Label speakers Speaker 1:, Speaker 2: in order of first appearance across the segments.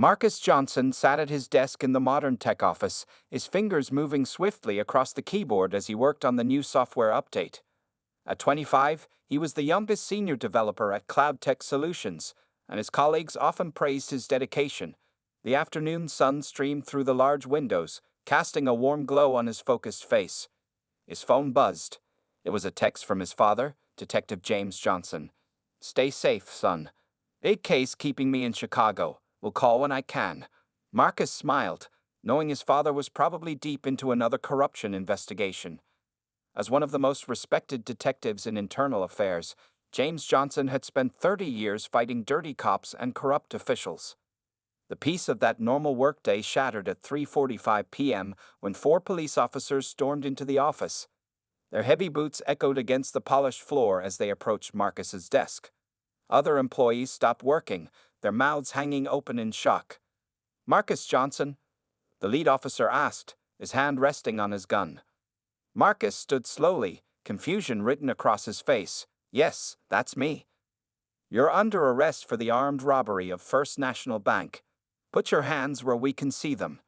Speaker 1: Marcus Johnson sat at his desk in the modern tech office, his fingers moving swiftly across the keyboard as he worked on the new software update. At 25, he was the youngest senior developer at Cloud Tech Solutions, and his colleagues often praised his dedication. The afternoon sun streamed through the large windows, casting a warm glow on his focused face. His phone buzzed. It was a text from his father, Detective James Johnson. "Stay safe, son. Big case keeping me in Chicago. Will call when I can." Marcus smiled, knowing his father was probably deep into another corruption investigation. As one of the most respected detectives in internal affairs, James Johnson had spent 30 years fighting dirty cops and corrupt officials. The peace of that normal workday shattered at 3:45 p.m. when four police officers stormed into the office. Their heavy boots echoed against the polished floor as they approached Marcus's desk. Other employees stopped working, their mouths hanging open in shock. "Marcus Johnson?" the lead officer asked, his hand resting on his gun. Marcus stood slowly, confusion written across his face. "Yes, that's me." "You're under arrest for the armed robbery of First National Bank. Put your hands where we can see them."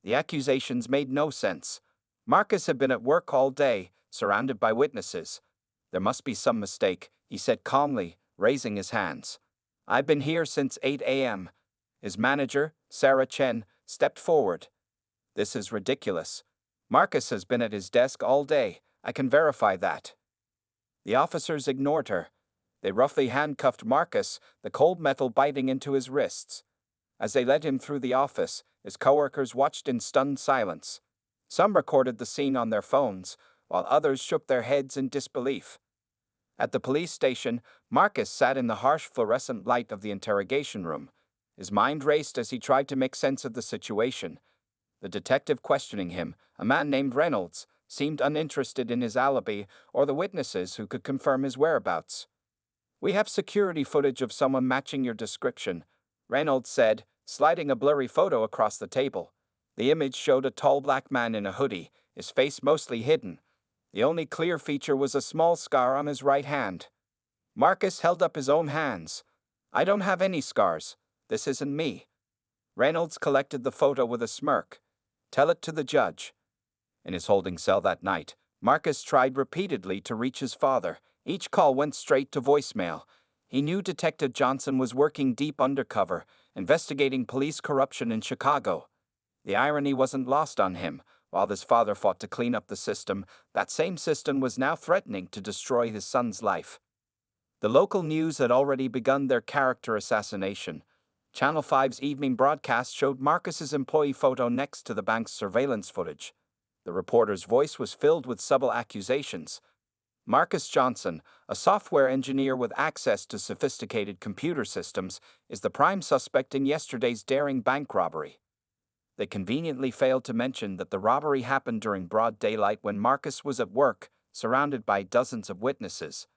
Speaker 1: The accusations made no sense. Marcus had been at work all day, surrounded by witnesses. "There must be some mistake," he said calmly, raising his hands. "I've been here since 8 a.m. His manager, Sarah Chen, stepped forward. "This is ridiculous. Marcus has been at his desk all day. I can verify that." The officers ignored her. They roughly handcuffed Marcus, the cold metal biting into his wrists. As they led him through the office, his coworkers watched in stunned silence. Some recorded the scene on their phones, while others shook their heads in disbelief. At the police station, Marcus sat in the harsh fluorescent light of the interrogation room. His mind raced as he tried to make sense of the situation. The detective questioning him, a man named Reynolds, seemed uninterested in his alibi or the witnesses who could confirm his whereabouts. "We have security footage of someone matching your description," Reynolds said, sliding a blurry photo across the table. The image showed a tall black man in a hoodie, his face mostly hidden. The only clear feature was a small scar on his right hand. Marcus held up his own hands. "I don't have any scars. This isn't me." Reynolds collected the photo with a smirk. "Tell it to the judge." In his holding cell that night, Marcus tried repeatedly to reach his father. Each call went straight to voicemail. He knew Detective Johnson was working deep undercover, investigating police corruption in Chicago. The irony wasn't lost on him. While his father fought to clean up the system, that same system was now threatening to destroy his son's life. The local news had already begun their character assassination. Channel 5's evening broadcast showed Marcus's employee photo next to the bank's surveillance footage. The reporter's voice was filled with subtle accusations. Marcus Johnson, a software engineer with access to sophisticated computer systems, is the prime suspect in yesterday's daring bank robbery. They conveniently failed to mention that the robbery happened during broad daylight when Marcus was at work, surrounded by dozens of witnesses.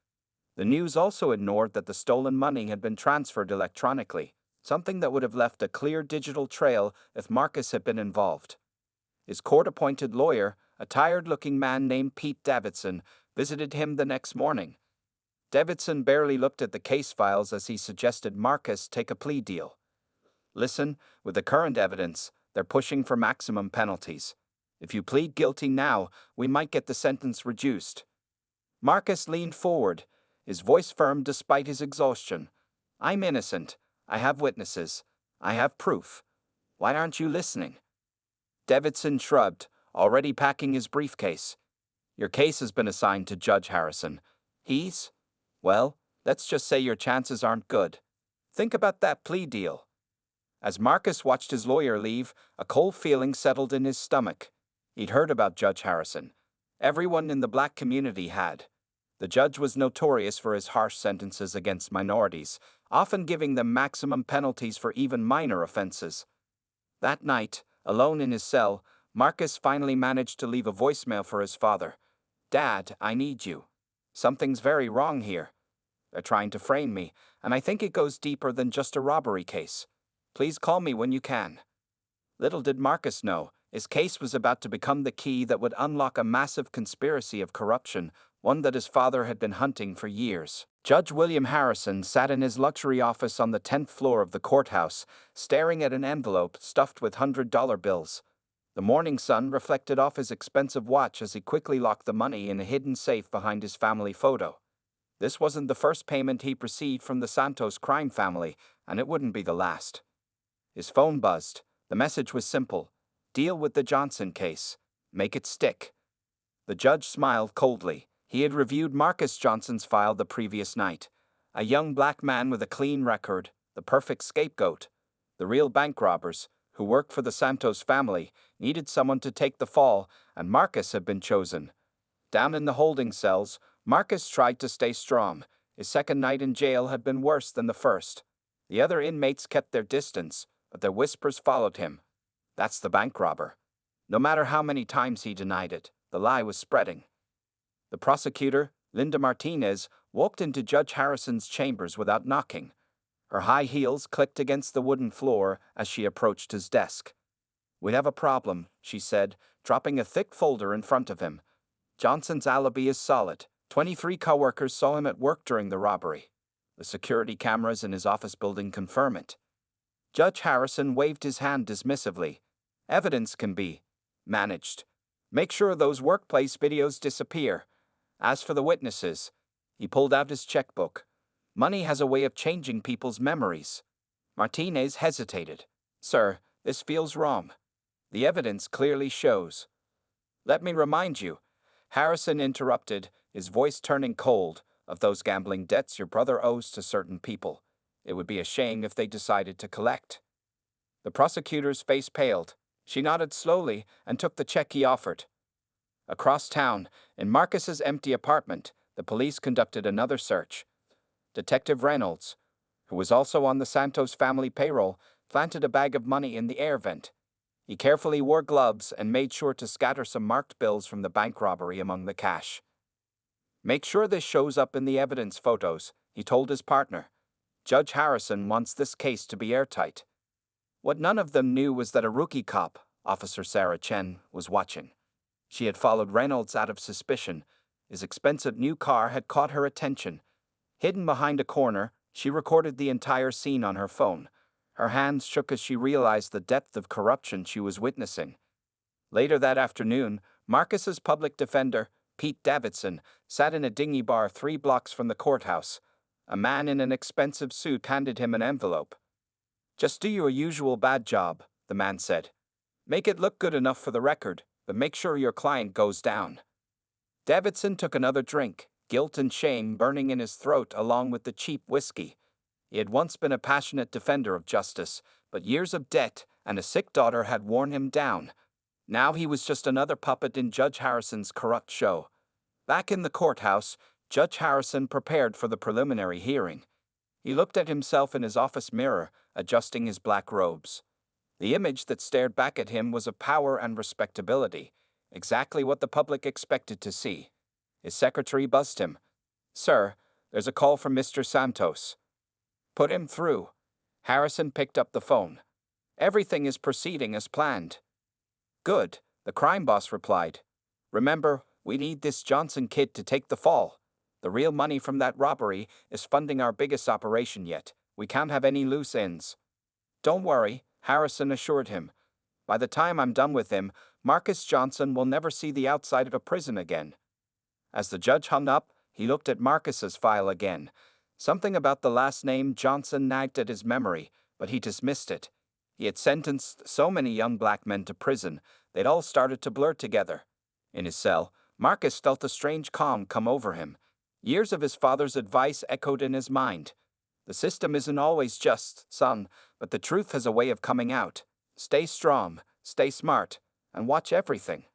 Speaker 1: The news also ignored that the stolen money had been transferred electronically, something that would have left a clear digital trail if Marcus had been involved. His court-appointed lawyer, a tired-looking man named Pete Davidson, visited him the next morning. Davidson barely looked at the case files as he suggested Marcus take a plea deal. "Listen, with the current evidence, they're pushing for maximum penalties. If you plead guilty now, we might get the sentence reduced." Marcus leaned forward, his voice firm despite his exhaustion. "I'm innocent. I have witnesses. I have proof. Why aren't you listening?" Davidson shrugged, already packing his briefcase. "Your case has been assigned to Judge Harrison. Well, let's just say your chances aren't good. Think about that plea deal." As Marcus watched his lawyer leave, a cold feeling settled in his stomach. He'd heard about Judge Harrison. Everyone in the black community had. The judge was notorious for his harsh sentences against minorities, often giving them maximum penalties for even minor offenses. That night, alone in his cell, Marcus finally managed to leave a voicemail for his father. "Dad, I need you. Something's very wrong here. They're trying to frame me, and I think it goes deeper than just a robbery case. Please call me when you can." Little did Marcus know, his case was about to become the key that would unlock a massive conspiracy of corruption, one that his father had been hunting for years. Judge William Harrison sat in his luxury office on the 10th floor of the courthouse, staring at an envelope stuffed with $100 bills. The morning sun reflected off his expensive watch as he quickly locked the money in a hidden safe behind his family photo. This wasn't the first payment he received from the Santos crime family, and it wouldn't be the last. His phone buzzed. The message was simple: deal with the Johnson case. Make it stick. The judge smiled coldly. He had reviewed Marcus Johnson's file the previous night. A young black man with a clean record, the perfect scapegoat. The real bank robbers, who worked for the Santos family, needed someone to take the fall, and Marcus had been chosen. Down in the holding cells, Marcus tried to stay strong. His second night in jail had been worse than the first. The other inmates kept their distance, but their whispers followed him. That's the bank robber. No matter how many times he denied it, the lie was spreading. The prosecutor, Linda Martinez, walked into Judge Harrison's chambers without knocking. Her high heels clicked against the wooden floor as she approached his desk. "We have a problem," she said, dropping a thick folder in front of him. "Johnson's alibi is solid. 23 coworkers saw him at work during the robbery. The security cameras in his office building confirm it." Judge Harrison waved his hand dismissively. "Evidence can be managed. Make sure those workplace videos disappear. As for the witnesses," he pulled out his checkbook. "Money has a way of changing people's memories." Martinez hesitated. "Sir, this feels wrong. The evidence clearly shows." "Let me remind you," Harrison interrupted, his voice turning cold, "of those gambling debts your brother owes to certain people. It would be a shame if they decided to collect." The prosecutor's face paled. She nodded slowly and took the check he offered. Across town, in Marcus's empty apartment, the police conducted another search. Detective Reynolds, who was also on the Santos family payroll, planted a bag of money in the air vent. He carefully wore gloves and made sure to scatter some marked bills from the bank robbery among the cash. "Make sure this shows up in the evidence photos," he told his partner. "Judge Harrison wants this case to be airtight." What none of them knew was that a rookie cop, Officer Sarah Chen, was watching. She had followed Reynolds out of suspicion. His expensive new car had caught her attention. Hidden behind a corner, she recorded the entire scene on her phone. Her hands shook as she realized the depth of corruption she was witnessing. Later that afternoon, Marcus's public defender, Pete Davidson, sat in a dingy bar 3 blocks from the courthouse. A man in an expensive suit handed him an envelope. "Just do your usual bad job," the man said. "Make it look good enough for the record, but make sure your client goes down." Davidson took another drink, guilt and shame burning in his throat along with the cheap whiskey. He had once been a passionate defender of justice, but years of debt and a sick daughter had worn him down. Now he was just another puppet in Judge Harrison's corrupt show. Back in the courthouse, Judge Harrison prepared for the preliminary hearing. He looked at himself in his office mirror, adjusting his black robes. The image that stared back at him was of power and respectability, exactly what the public expected to see. His secretary buzzed him. "Sir, there's a call from Mr. Santos." "Put him through." Harrison picked up the phone. "Everything is proceeding as planned." "Good," the crime boss replied. "Remember, we need this Johnson kid to take the fall. The real money from that robbery is funding our biggest operation yet. We can't have any loose ends." "Don't worry," Harrison assured him. "By the time I'm done with him, Marcus Johnson will never see the outside of a prison again." As the judge hung up, he looked at Marcus's file again. Something about the last name Johnson nagged at his memory, but he dismissed it. He had sentenced so many young black men to prison, they'd all started to blur together. In his cell, Marcus felt a strange calm come over him. Years of his father's advice echoed in his mind. "The system isn't always just, son, but the truth has a way of coming out. Stay strong, stay smart, and watch everything."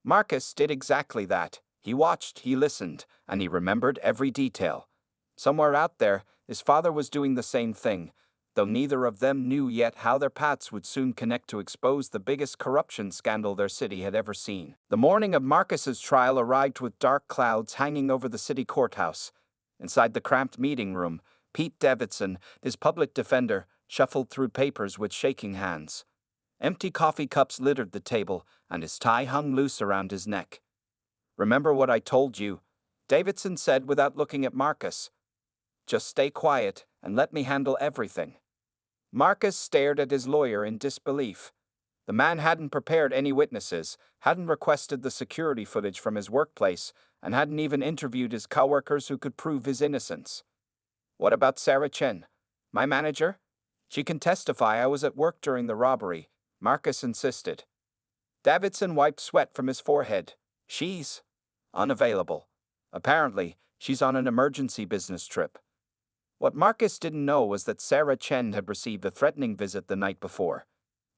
Speaker 1: Marcus did exactly that. He watched, he listened, and he remembered every detail. Somewhere out there, his father was doing the same thing, though neither of them knew yet how their paths would soon connect to expose the biggest corruption scandal their city had ever seen. The morning of Marcus's trial arrived with dark clouds hanging over the city courthouse. Inside the cramped meeting room, Pete Davidson, his public defender, shuffled through papers with shaking hands. Empty coffee cups littered the table, and his tie hung loose around his neck. "Remember what I told you?" Davidson said without looking at Marcus. "Just stay quiet and let me handle everything." Marcus stared at his lawyer in disbelief. The man hadn't prepared any witnesses, hadn't requested the security footage from his workplace, and hadn't even interviewed his coworkers who could prove his innocence. "What about Sarah Chen? My manager? She can testify I was at work during the robbery," Marcus insisted. Davidson wiped sweat from his forehead. "She's unavailable. Apparently, she's on an emergency business trip." What Marcus didn't know was that Sarah Chen had received a threatening visit the night before.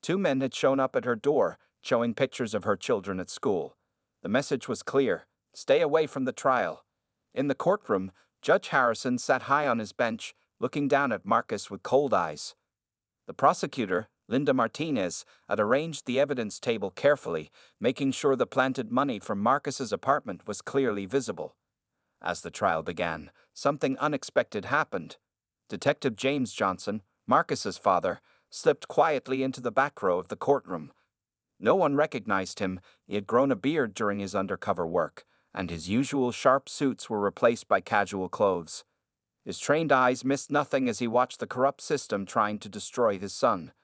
Speaker 1: Two men had shown up at her door, showing pictures of her children at school. The message was clear: stay away from the trial. In the courtroom, Judge Harrison sat high on his bench, looking down at Marcus with cold eyes. The prosecutor, Linda Martinez, had arranged the evidence table carefully, making sure the planted money from Marcus's apartment was clearly visible. As the trial began, something unexpected happened. Detective James Johnson, Marcus's father, slipped quietly into the back row of the courtroom. No one recognized him. He had grown a beard during his undercover work, and his usual sharp suits were replaced by casual clothes. His trained eyes missed nothing as he watched the corrupt system trying to destroy his son.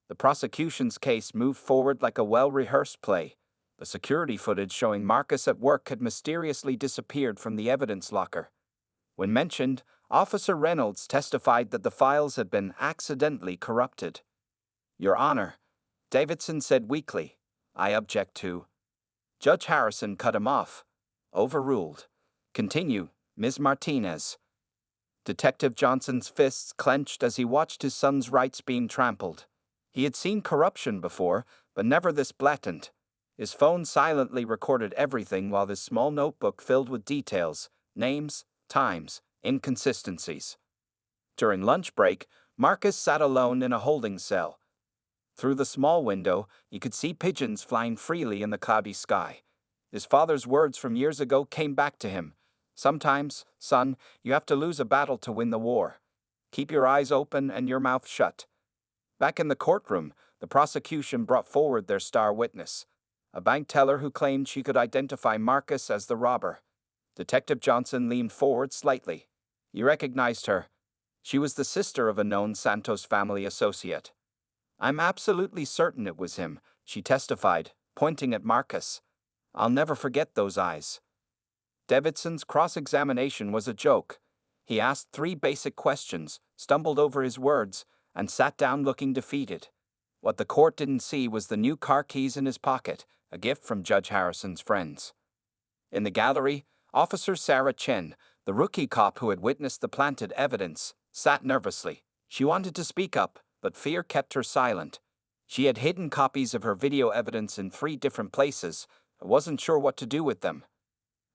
Speaker 1: The prosecution's case moved forward like a well-rehearsed play. The security footage showing Marcus at work had mysteriously disappeared from the evidence locker. When mentioned, Officer Reynolds testified that the files had been accidentally corrupted. "Your Honor," Davidson said weakly, "I object to." Judge Harrison cut him off. "Overruled. Continue, Ms. Martinez." Detective Johnson's fists clenched as he watched his son's rights being trampled. He had seen corruption before, but never this blatant. His phone silently recorded everything while his small notebook filled with details, names, times, inconsistencies. During lunch break, Marcus sat alone in a holding cell. Through the small window, he could see pigeons flying freely in the cloudy sky. His father's words from years ago came back to him. "Sometimes, son, you have to lose a battle to win the war. Keep your eyes open and your mouth shut." Back in the courtroom, the prosecution brought forward their star witness, a bank teller who claimed she could identify Marcus as the robber. Detective Johnson leaned forward slightly. "You recognized her. She was the sister of a known Santos family associate." "I'm absolutely certain it was him," she testified, pointing at Marcus. "I'll never forget those eyes." Davidson's cross-examination was a joke. He asked 3 basic questions, stumbled over his words, and sat down looking defeated. What the court didn't see was the new car keys in his pocket, a gift from Judge Harrison's friends. In the gallery, Officer Sarah Chen, the rookie cop who had witnessed the planted evidence, sat nervously. She wanted to speak up, but fear kept her silent. She had hidden copies of her video evidence in 3 different places, but wasn't sure what to do with them.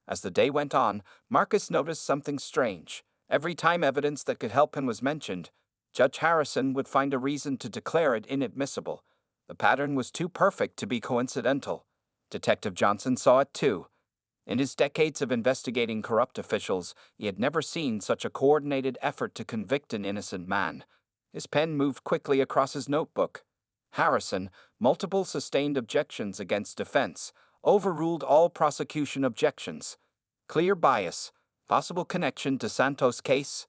Speaker 1: As the day went on, Marcus noticed something strange. Every time evidence that could help him was mentioned, Judge Harrison would find a reason to declare it inadmissible. The pattern was too perfect to be coincidental. Detective Johnson saw it too. In his decades of investigating corrupt officials, he had never seen such a coordinated effort to convict an innocent man. His pen moved quickly across his notebook. Harrison, multiple sustained objections against defense, overruled all prosecution objections. Clear bias, possible connection to Santos' case.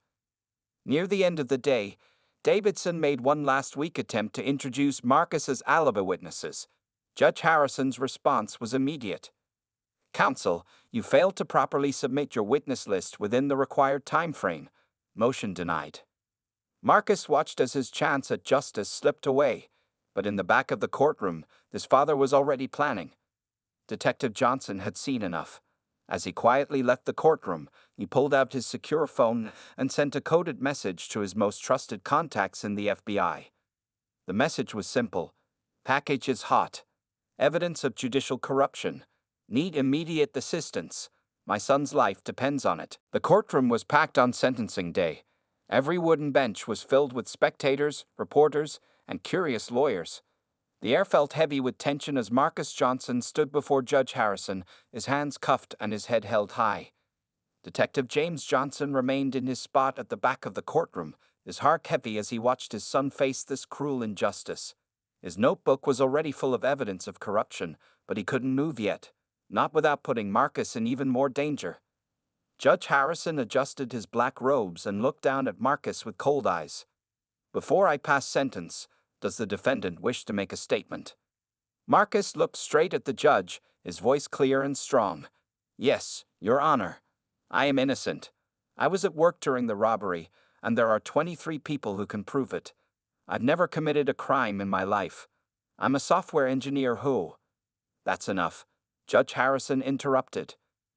Speaker 1: Near the end of the day, Davidson made one last weak attempt to introduce Marcus's alibi witnesses. Judge Harrison's response was immediate. "Counsel, you failed to properly submit your witness list within the required time frame. Motion denied." Marcus watched as his chance at justice slipped away, but in the back of the courtroom, his father was already planning. Detective Johnson had seen enough. As he quietly left the courtroom, he pulled out his secure phone and sent a coded message to his most trusted contacts in the FBI. The message was simple: "Package is hot. Evidence of judicial corruption. Need immediate assistance. My son's life depends on it." The courtroom was packed on sentencing day. Every wooden bench was filled with spectators, reporters, and curious lawyers. The air felt heavy with tension as Marcus Johnson stood before Judge Harrison, his hands cuffed and his head held high. Detective James Johnson remained in his spot at the back of the courtroom, his heart heavy as he watched his son face this cruel injustice. His notebook was already full of evidence of corruption, but he couldn't move yet, not without putting Marcus in even more danger. Judge Harrison adjusted his black robes and looked down at Marcus with cold eyes. Before I pass sentence, does the defendant wish to make a statement? Marcus looked straight at the judge, his voice clear and strong. Yes, Your Honor. I am innocent. I was at work during the robbery, and there are 23 people who can prove it. I've never committed a crime in my life. I'm a software engineer who... That's enough. Judge Harrison interrupted.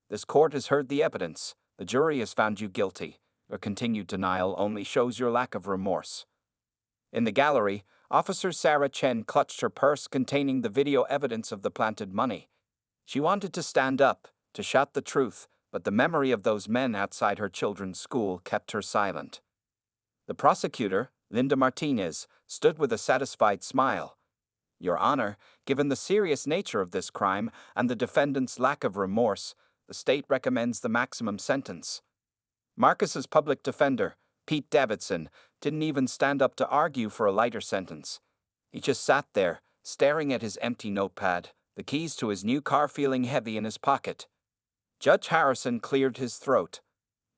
Speaker 1: This court has heard the evidence. The jury has found you guilty. Your continued denial only shows your lack of remorse. In the gallery, Officer Sarah Chen clutched her purse containing the video evidence of the planted money. She wanted to stand up, to shout the truth, but the memory of those men outside her children's school kept her silent. The prosecutor, Linda Martinez, stood with a satisfied smile. Your Honor, given the serious nature of this crime and the defendant's lack of remorse, the state recommends the maximum sentence. Marcus's public defender, Pete Davidson, didn't even stand up to argue for a lighter sentence. He just sat there, staring at his empty notepad, the keys to his new car feeling heavy in his pocket. Judge Harrison cleared his throat.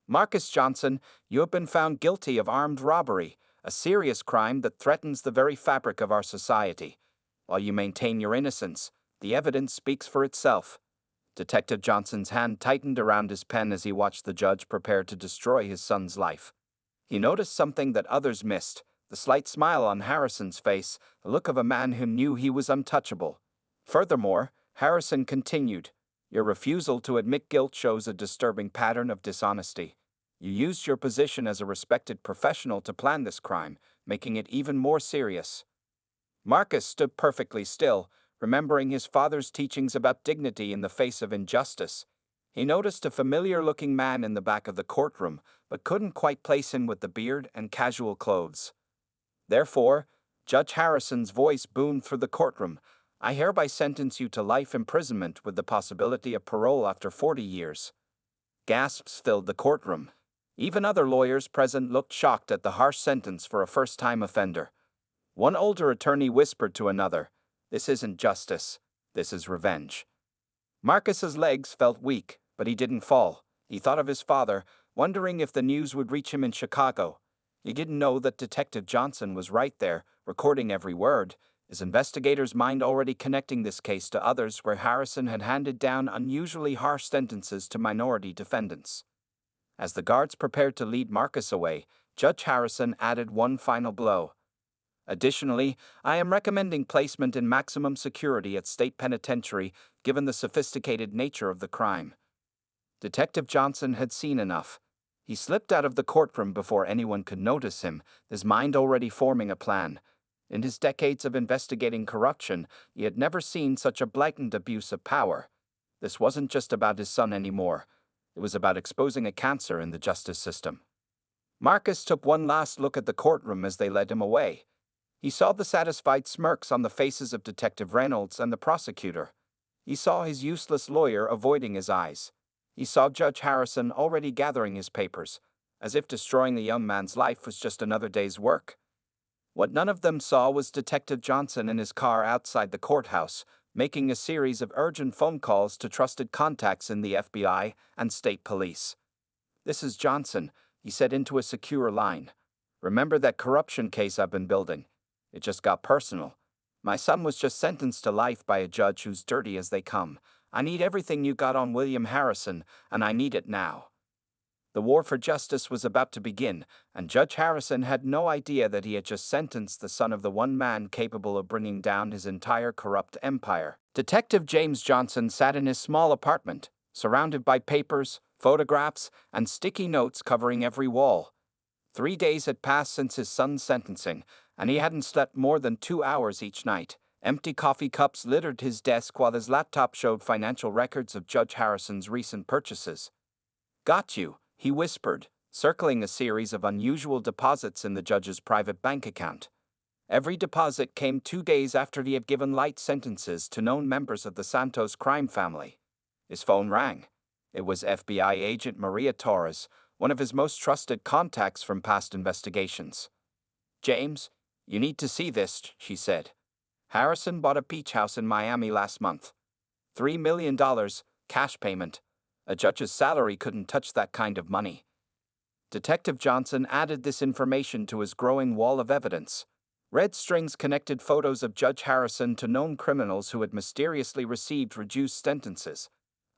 Speaker 1: Marcus Johnson, you have been found guilty of armed robbery, a serious crime that threatens the very fabric of our society. While you maintain your innocence, the evidence speaks for itself. Detective Johnson's hand tightened around his pen as he watched the judge prepare to destroy his son's life. He noticed something that others missed, the slight smile on Harrison's face, the look of a man who knew he was untouchable. Furthermore, Harrison continued, your refusal to admit guilt shows a disturbing pattern of dishonesty. You used your position as a respected professional to plan this crime, making it even more serious. Marcus stood perfectly still, remembering his father's teachings about dignity in the face of injustice. He noticed a familiar-looking man in the back of the courtroom, but couldn't quite place him with the beard and casual clothes. Therefore, Judge Harrison's voice boomed through the courtroom. I hereby sentence you to life imprisonment with the possibility of parole after 40 years. Gasps filled the courtroom. Even other lawyers present looked shocked at the harsh sentence for a first-time offender. One older attorney whispered to another, this isn't justice, this is revenge. Marcus's legs felt weak, but he didn't fall. He thought of his father, wondering if the news would reach him in Chicago. He didn't know that Detective Johnson was right there, recording every word, his investigators' mind already connecting this case to others where Harrison had handed down unusually harsh sentences to minority defendants. As the guards prepared to lead Marcus away, Judge Harrison added one final blow. Additionally, I am recommending placement in maximum security at State Penitentiary, given the sophisticated nature of the crime. Detective Johnson had seen enough. He slipped out of the courtroom before anyone could notice him, his mind already forming a plan. In his decades of investigating corruption, he had never seen such a blatant abuse of power. This wasn't just about his son anymore. It was about exposing a cancer in the justice system. Marcus took one last look at the courtroom as they led him away. He saw the satisfied smirks on the faces of Detective Reynolds and the prosecutor. He saw his useless lawyer avoiding his eyes. He saw Judge Harrison already gathering his papers, as if destroying the young man's life was just another day's work. What none of them saw was Detective Johnson in his car outside the courthouse, making a series of urgent phone calls to trusted contacts in the FBI and state police. This is Johnson, he said into a secure line. Remember that corruption case I've been building? It just got personal. My son was just sentenced to life by a judge who's dirty as they come. I need everything you got on William Harrison, and I need it now. The war for justice was about to begin, and Judge Harrison had no idea that he had just sentenced the son of the one man capable of bringing down his entire corrupt empire. Detective James Johnson sat in his small apartment, surrounded by papers, photographs, and sticky notes covering every wall. 3 days had passed since his son's sentencing, and he hadn't slept more than 2 hours each night. Empty coffee cups littered his desk while his laptop showed financial records of Judge Harrison's recent purchases. Got you, he whispered, circling a series of unusual deposits in the judge's private bank account. Every deposit came 2 days after he had given light sentences to known members of the Santos crime family. His phone rang. It was FBI agent Maria Torres, one of his most trusted contacts from past investigations. James, you need to see this, she said. Harrison bought a beach house in Miami last month. $3 million, cash payment. A judge's salary couldn't touch that kind of money. Detective Johnson added this information to his growing wall of evidence. Red strings connected photos of Judge Harrison to known criminals who had mysteriously received reduced sentences.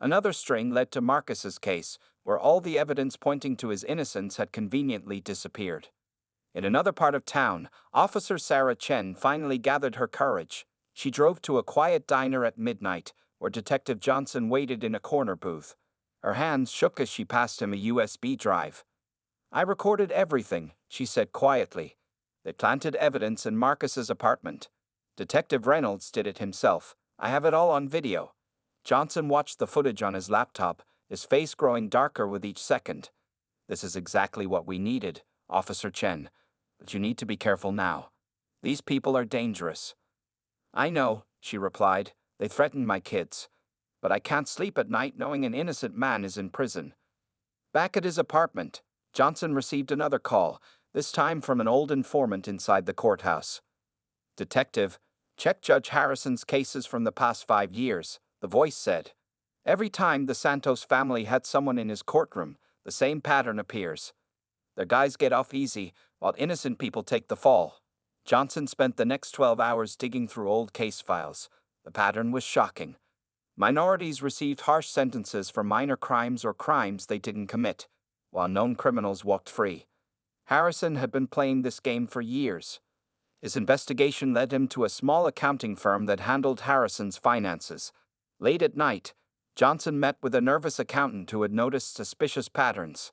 Speaker 1: Another string led to Marcus's case, where all the evidence pointing to his innocence had conveniently disappeared. In another part of town, Officer Sarah Chen finally gathered her courage. She drove to a quiet diner at midnight, where Detective Johnson waited in a corner booth. Her hands shook as she passed him a USB drive. "I recorded everything," she said quietly. "They planted evidence in Marcus's apartment. Detective Reynolds did it himself. I have it all on video." Johnson watched the footage on his laptop, his face growing darker with each second. "This is exactly what we needed, Officer Chen. But you need to be careful now. These people are dangerous." "I know," she replied. "They threatened my kids. But I can't sleep at night knowing an innocent man is in prison." Back at his apartment, Johnson received another call, this time from an old informant inside the courthouse. "Detective, check Judge Harrison's cases from the past 5 years," the voice said. "Every time the Santos family had someone in his courtroom, the same pattern appears. Their guys get off easy, while innocent people take the fall." Johnson spent the next 12 hours digging through old case files. The pattern was shocking. Minorities received harsh sentences for minor crimes or crimes they didn't commit, while known criminals walked free. Harrison had been playing this game for years. His investigation led him to a small accounting firm that handled Harrison's finances. Late at night, Johnson met with a nervous accountant who had noticed suspicious patterns.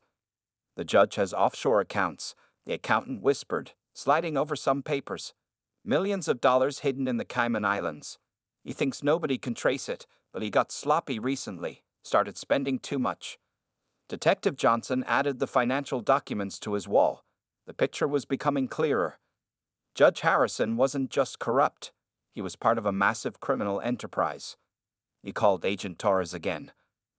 Speaker 1: "The judge has offshore accounts," the accountant whispered, sliding over some papers. "Millions of dollars hidden in the Cayman Islands. He thinks nobody can trace it, but he got sloppy recently, started spending too much." Detective Johnson added the financial documents to his wall. The picture was becoming clearer. Judge Harrison wasn't just corrupt. He was part of a massive criminal enterprise. He called Agent Torres again.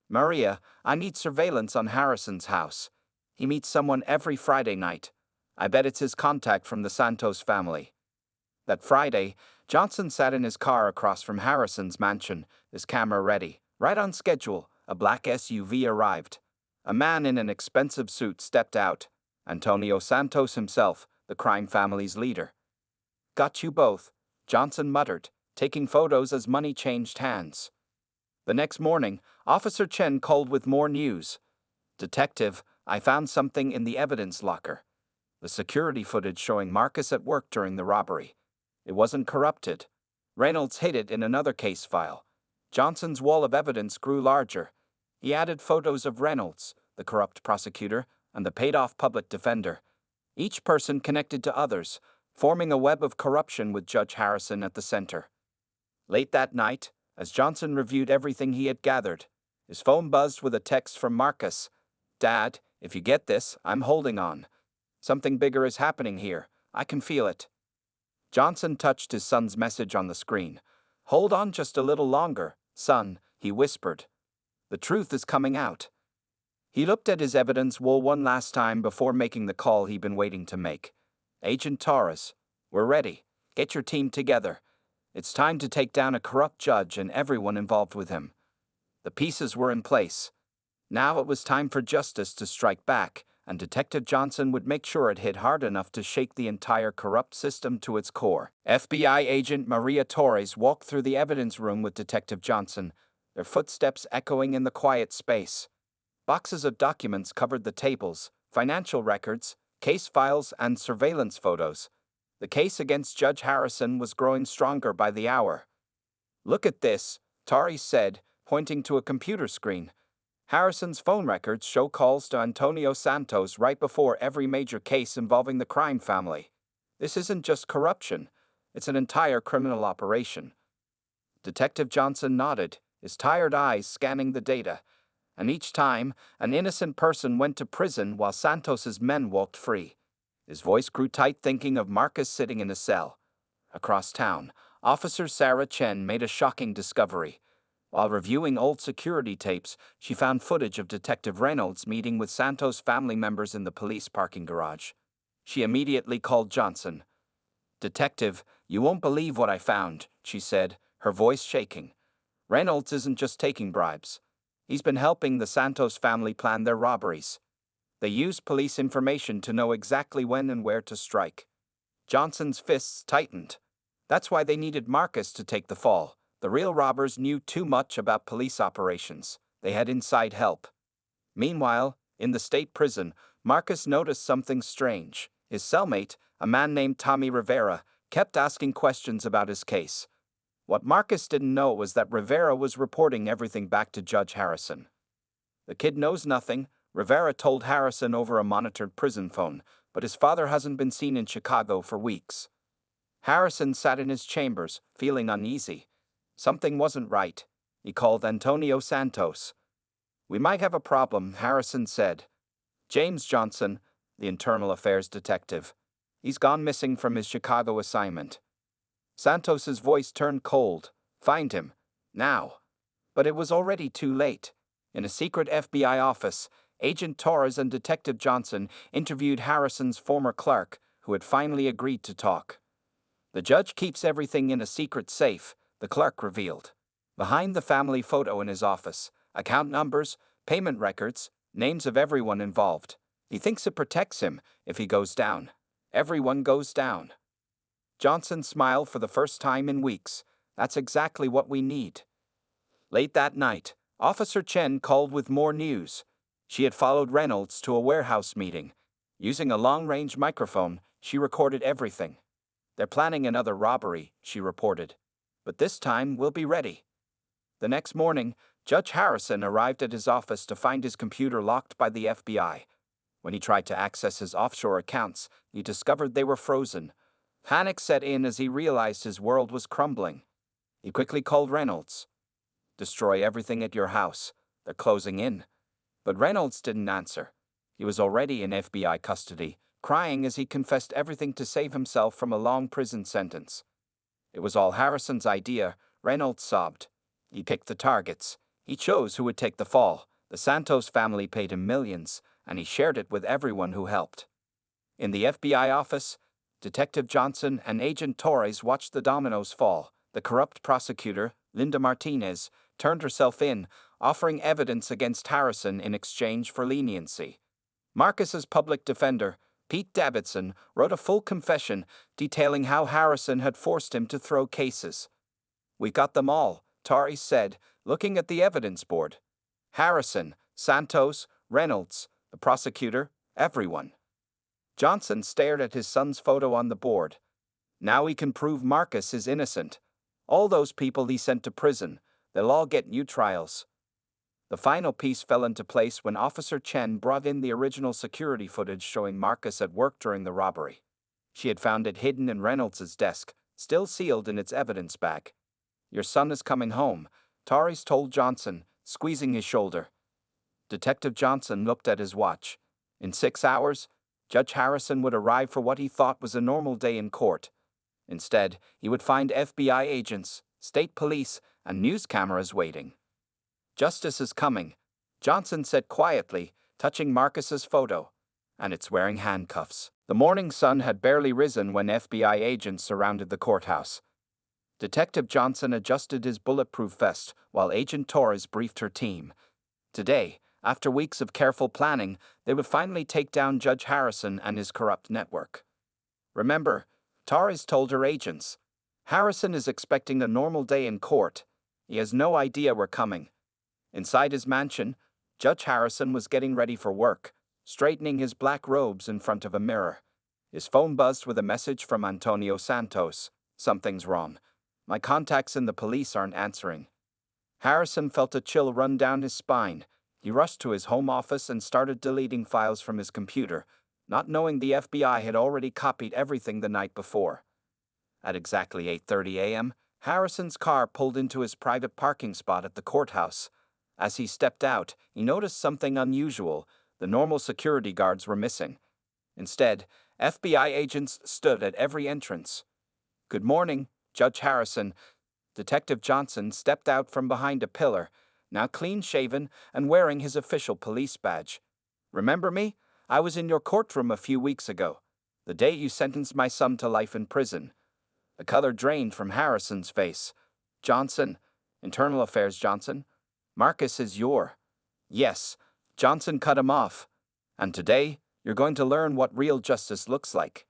Speaker 1: "Maria, I need surveillance on Harrison's house. He meets someone every Friday night. I bet it's his contact from the Santos family." That Friday, Johnson sat in his car across from Harrison's mansion, his camera ready. Right on schedule, a black SUV arrived. A man in an expensive suit stepped out. Antonio Santos himself, the crime family's leader. "Got you both," Johnson muttered, taking photos as money changed hands. The next morning, Officer Chen called with more news. "Detective, I found something in the evidence locker. The security footage showing Marcus at work during the robbery. It wasn't corrupted. Reynolds hid it in another case file." Johnson's wall of evidence grew larger. He added photos of Reynolds, the corrupt prosecutor, and the paid-off public defender. Each person connected to others, forming a web of corruption with Judge Harrison at the center. Late that night, as Johnson reviewed everything he had gathered, his phone buzzed with a text from Marcus. "Dad, if you get this, I'm holding on. Something bigger is happening here. I can feel it." Johnson touched his son's message on the screen. "Hold on just a little longer, son," he whispered. "The truth is coming out." He looked at his evidence wall one last time before making the call he'd been waiting to make. "Agent Torres, we're ready. Get your team together. It's time to take down a corrupt judge and everyone involved with him." The pieces were in place. Now it was time for justice to strike back, and Detective Johnson would make sure it hit hard enough to shake the entire corrupt system to its core. FBI agent Maria Torres walked through the evidence room with Detective Johnson, their footsteps echoing in the quiet space. Boxes of documents covered the tables, financial records, case files, and surveillance photos. The case against Judge Harrison was growing stronger by the hour. "Look at this," Torres said, pointing to a computer screen. "Harrison's phone records show calls to Antonio Santos right before every major case involving the crime family. This isn't just corruption, it's an entire criminal operation." Detective Johnson nodded, his tired eyes scanning the data. And each time, an innocent person went to prison while Santos's men walked free. His voice grew tight thinking of Marcus sitting in a cell. Across town, Officer Sarah Chen made a shocking discovery. While reviewing old security tapes, she found footage of Detective Reynolds meeting with Santos family members in the police parking garage. She immediately called Johnson. "Detective, you won't believe what I found," she said, her voice shaking. "Reynolds isn't just taking bribes. He's been helping the Santos family plan their robberies. They used police information to know exactly when and where to strike. Johnson's fists tightened. That's why they needed Marcus to take the fall. The real robbers knew too much about police operations. They had inside help. Meanwhile, in the state prison, Marcus noticed something strange. His cellmate, a man named Tommy Rivera, kept asking questions about his case. What Marcus didn't know was that Rivera was reporting everything back to Judge Harrison. The kid knows nothing, Rivera told Harrison over a monitored prison phone, but his father hasn't been seen in Chicago for weeks. Harrison sat in his chambers, feeling uneasy. Something wasn't right. He called Antonio Santos. "We might have a problem," Harrison said. "James Johnson, the internal affairs detective. He's gone missing from his Chicago assignment." Santos's voice turned cold. "Find him. Now." But it was already too late. In a secret FBI office, Agent Torres and Detective Johnson interviewed Harrison's former clerk, who had finally agreed to talk. "The judge keeps everything in a secret safe," the clerk revealed. "Behind the family photo in his office, account numbers, payment records, names of everyone involved. He thinks it protects him if he goes down. Everyone goes down." Johnson smiled for the first time in weeks. "That's exactly what we need." Late that night, Officer Chen called with more news. She had followed Reynolds to a warehouse meeting. Using a long-range microphone, she recorded everything. "They're planning another robbery," she reported. "But this time we'll be ready." The next morning, Judge Harrison arrived at his office to find his computer locked by the FBI. When he tried to access his offshore accounts, he discovered they were frozen. Panic set in as he realized his world was crumbling. He quickly called Reynolds. "Destroy everything at your house. They're closing in." But Reynolds didn't answer. He was already in FBI custody, crying as he confessed everything to save himself from a long prison sentence. "It was all Harrison's idea," Reynolds sobbed. "He picked the targets. He chose who would take the fall. The Santos family paid him millions, and he shared it with everyone who helped." In the FBI office, Detective Johnson and Agent Torres watched the dominoes fall. The corrupt prosecutor, Linda Martinez, turned herself in, offering evidence against Harrison in exchange for leniency. Marcus's public defender, Pete Davidson, wrote a full confession detailing how Harrison had forced him to throw cases. "We got them all," Torres said, looking at the evidence board. "Harrison, Santos, Reynolds, the prosecutor, everyone." Johnson stared at his son's photo on the board. "Now he can prove Marcus is innocent. All those people he sent to prison, they'll all get new trials." The final piece fell into place when Officer Chen brought in the original security footage showing Marcus at work during the robbery. She had found it hidden in Reynolds' desk, still sealed in its evidence bag. "Your son is coming home," Torres told Johnson, squeezing his shoulder. Detective Johnson looked at his watch. In 6 hours, Judge Harrison would arrive for what he thought was a normal day in court. Instead, he would find FBI agents, state police, and news cameras waiting. "Justice is coming," Johnson said quietly, touching Marcus's photo. "And it's wearing handcuffs." The morning sun had barely risen when FBI agents surrounded the courthouse. Detective Johnson adjusted his bulletproof vest while Agent Torres briefed her team. Today, after weeks of careful planning, they would finally take down Judge Harrison and his corrupt network. "Remember," Torres told her agents, "Harrison is expecting a normal day in court. He has no idea we're coming." Inside his mansion, Judge Harrison was getting ready for work, straightening his black robes in front of a mirror. His phone buzzed with a message from Antonio Santos. "Something's wrong. My contacts in the police aren't answering." Harrison felt a chill run down his spine. He rushed to his home office and started deleting files from his computer, not knowing the FBI had already copied everything the night before. At exactly 8:30 a.m., Harrison's car pulled into his private parking spot at the courthouse. As he stepped out, he noticed something unusual. The normal security guards were missing. Instead, FBI agents stood at every entrance. "Good morning, Judge Harrison." Detective Johnson stepped out from behind a pillar, now clean-shaven and wearing his official police badge. "Remember me? I was in your courtroom a few weeks ago, the day you sentenced my son to life in prison." The color drained from Harrison's face. "Johnson, Internal Affairs Johnson, Marcus is your..." Yes, Johnson cut him off. And today, you're going to learn what real justice looks like.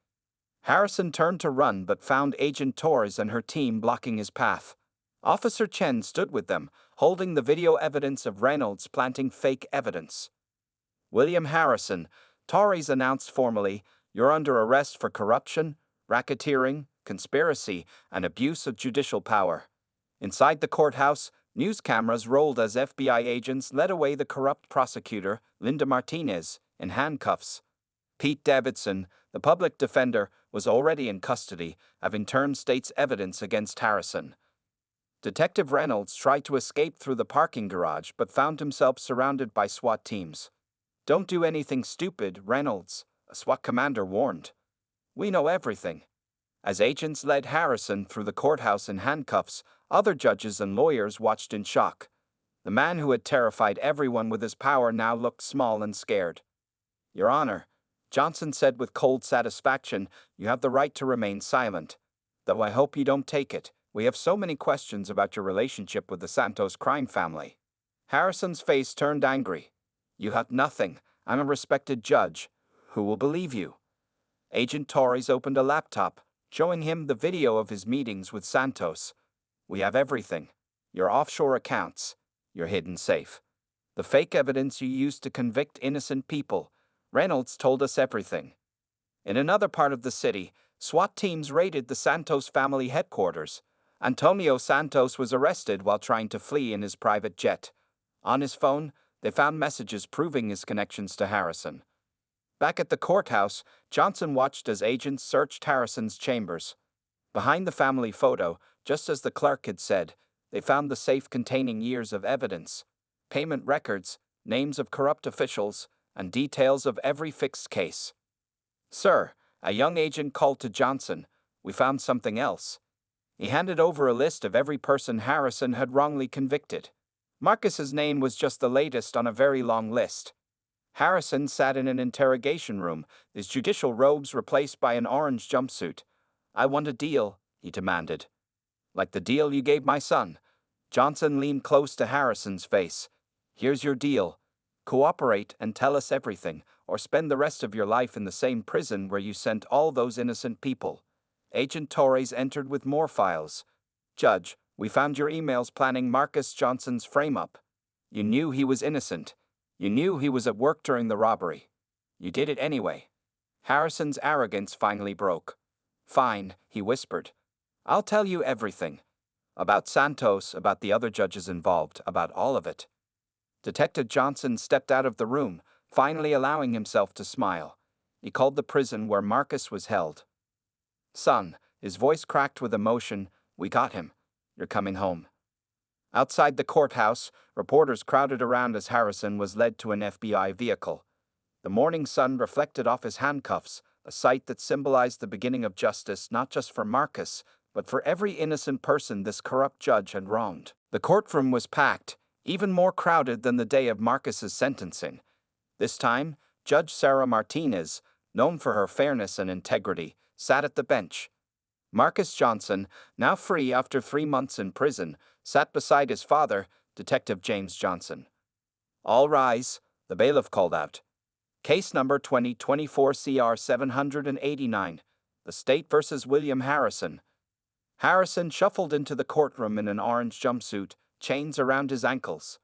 Speaker 1: Harrison turned to run but found Agent Torres and her team blocking his path. Officer Chen stood with them, holding the video evidence of Reynolds planting fake evidence. William Harrison, Torres announced formally, you're under arrest for corruption, racketeering, conspiracy, and abuse of judicial power. Inside the courthouse, news cameras rolled as FBI agents led away the corrupt prosecutor, Linda Martinez, in handcuffs. Pete Davidson, the public defender, was already in custody, having turned state's evidence against Harrison. Detective Reynolds tried to escape through the parking garage but found himself surrounded by SWAT teams. Don't do anything stupid, Reynolds, a SWAT commander warned. We know everything. As agents led Harrison through the courthouse in handcuffs, other judges and lawyers watched in shock. The man who had terrified everyone with his power now looked small and scared. Your Honor, Johnson said with cold satisfaction, you have the right to remain silent. Though I hope you don't take it. We have so many questions about your relationship with the Santos crime family. Harrison's face turned angry. You have nothing. I'm a respected judge. Who will believe you? Agent Torres opened a laptop, showing him the video of his meetings with Santos. We have everything. Your offshore accounts. Your hidden safe. The fake evidence you used to convict innocent people. Reynolds told us everything. In another part of the city, SWAT teams raided the Santos family headquarters. Antonio Santos was arrested while trying to flee in his private jet. On his phone, they found messages proving his connections to Harrison. Back at the courthouse, Johnson watched as agents searched Harrison's chambers. Behind the family photo, just as the clerk had said, they found the safe containing years of evidence, payment records, names of corrupt officials, and details of every fixed case. Sir, a young agent called to Johnson. We found something else. He handed over a list of every person Harrison had wrongly convicted. Marcus's name was just the latest on a very long list. Harrison sat in an interrogation room, his judicial robes replaced by an orange jumpsuit. I want a deal, he demanded. Like the deal you gave my son. Johnson leaned close to Harrison's face. Here's your deal. Cooperate and tell us everything, or spend the rest of your life in the same prison where you sent all those innocent people. Agent Torres entered with more files. Judge, we found your emails planning Marcus Johnson's frame-up. You knew he was innocent. You knew he was at work during the robbery. You did it anyway. Harrison's arrogance finally broke. Fine, he whispered. I'll tell you everything. About Santos, about the other judges involved, about all of it. Detective Johnson stepped out of the room, finally allowing himself to smile. He called the prison where Marcus was held. Son, his voice cracked with emotion, we got him. You're coming home. Outside the courthouse, reporters crowded around as Harrison was led to an FBI vehicle. The morning sun reflected off his handcuffs, a sight that symbolized the beginning of justice not just for Marcus, but for every innocent person this corrupt judge had wronged. The courtroom was packed, even more crowded than the day of Marcus's sentencing. This time, Judge Sarah Martinez, known for her fairness and integrity, sat at the bench. Marcus Johnson, now free after 3 months in prison, sat beside his father, Detective James Johnson. All rise, the bailiff called out. Case number 2024 CR 789, the State versus William Harrison. Harrison shuffled into the courtroom in an orange jumpsuit, chains around his ankles.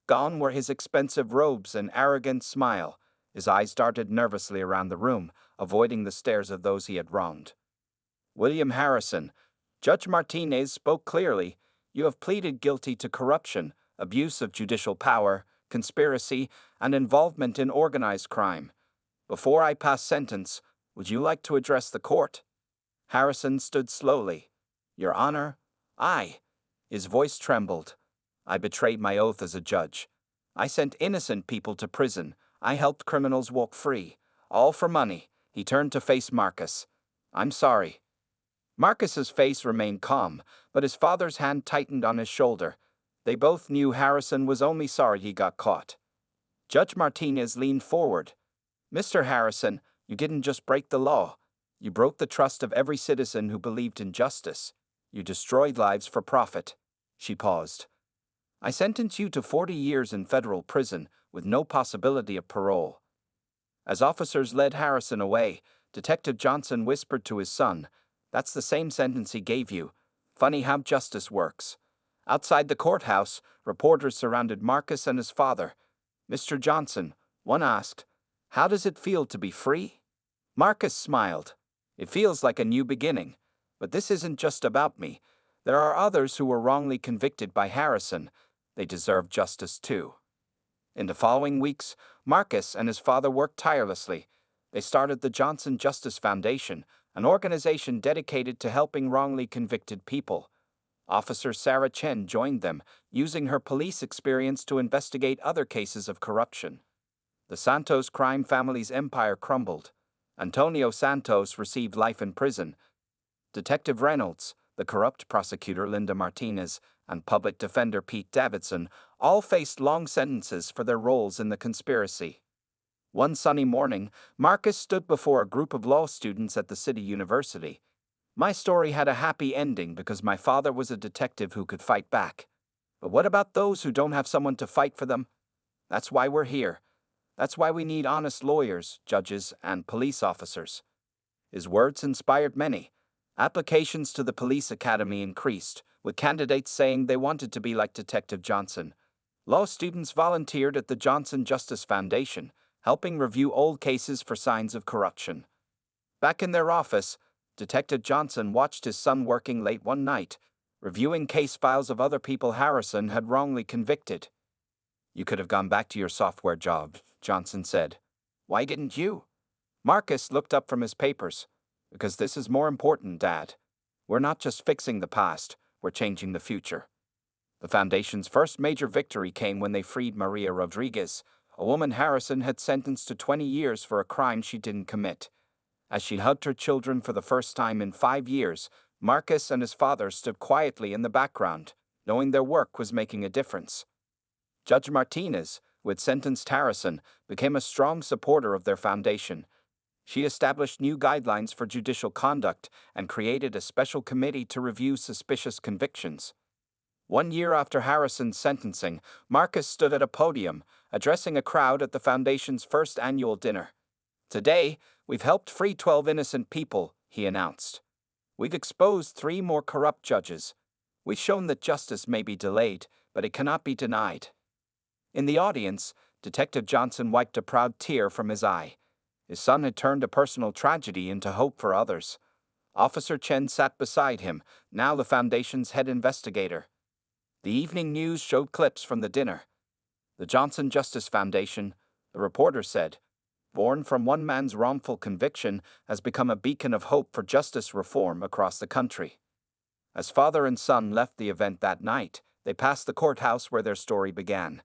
Speaker 1: Gone were his expensive robes and arrogant smile. His eyes darted nervously around the room, avoiding the stares of those he had wronged. William Harrison, Judge Martinez spoke clearly. You have pleaded guilty to corruption, abuse of judicial power, conspiracy, and involvement in organized crime. Before I pass sentence, would you like to address the court? Harrison stood slowly. Your Honor, I. His voice trembled. I betrayed my oath as a judge. I sent innocent people to prison. I helped criminals walk free. All for money. He turned to face Marcus. I'm sorry. Marcus's face remained calm, but his father's hand tightened on his shoulder. They both knew Harrison was only sorry he got caught. Judge Martinez leaned forward. Mr. Harrison, you didn't just break the law. You broke the trust of every citizen who believed in justice. You destroyed lives for profit. She paused. I sentence you to 40 years in federal prison with no possibility of parole. As officers led Harrison away, Detective Johnson whispered to his son, "That's the same sentence he gave you. Funny how justice works." Outside the courthouse, reporters surrounded Marcus and his father. "Mr. Johnson," one asked, "how does it feel to be free?" Marcus smiled. "It feels like a new beginning. But this isn't just about me. There are others who were wrongly convicted by Harrison. They deserve justice too." In the following weeks, Marcus and his father worked tirelessly. They started the Johnson Justice Foundation, an organization dedicated to helping wrongly convicted people. Officer Sarah Chen joined them, using her police experience to investigate other cases of corruption. The Santos crime family's empire crumbled. Antonio Santos received life in prison. Detective Reynolds, the corrupt prosecutor Linda Martinez, and public defender Pete Davidson all faced long sentences for their roles in the conspiracy. One sunny morning, Marcus stood before a group of law students at the City University. "My story had a happy ending because my father was a detective who could fight back. But what about those who don't have someone to fight for them? That's why we're here. That's why we need honest lawyers, judges, and police officers." His words inspired many. Applications to the police academy increased, with candidates saying they wanted to be like Detective Johnson. Law students volunteered at the Johnson Justice Foundation, helping review old cases for signs of corruption. Back in their office, Detective Johnson watched his son working late one night, reviewing case files of other people Harrison had wrongly convicted. "You could have gone back to your software job," Johnson said. "Why didn't you?" Marcus looked up from his papers. "Because this is more important, Dad. We're not just fixing the past, we're changing the future." The Foundation's first major victory came when they freed Maria Rodriguez, a woman Harrison had sentenced to 20 years for a crime she didn't commit. As she hugged her children for the first time in 5 years, Marcus and his father stood quietly in the background, knowing their work was making a difference. Judge Martinez, who had sentenced Harrison, became a strong supporter of their foundation. She established new guidelines for judicial conduct and created a special committee to review suspicious convictions. 1 year after Harrison's sentencing, Marcus stood at a podium, addressing a crowd at the Foundation's first annual dinner. "Today, we've helped free 12 innocent people," he announced. "We've exposed 3 more corrupt judges. We've shown that justice may be delayed, but it cannot be denied." In the audience, Detective Johnson wiped a proud tear from his eye. His son had turned a personal tragedy into hope for others. Officer Chen sat beside him, now the Foundation's head investigator. The evening news showed clips from the dinner. "The Johnson Justice Foundation," the reporter said, "born from one man's wrongful conviction, has become a beacon of hope for justice reform across the country." As father and son left the event that night, they passed the courthouse where their story began.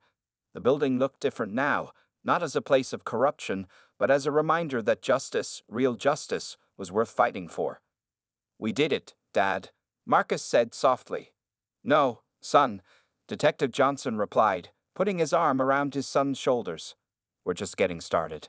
Speaker 1: The building looked different now, not as a place of corruption, but as a reminder that justice, real justice, was worth fighting for. "We did it, Dad," Marcus said softly. "No, son," Detective Johnson replied, putting his arm around his son's shoulders. "We're just getting started."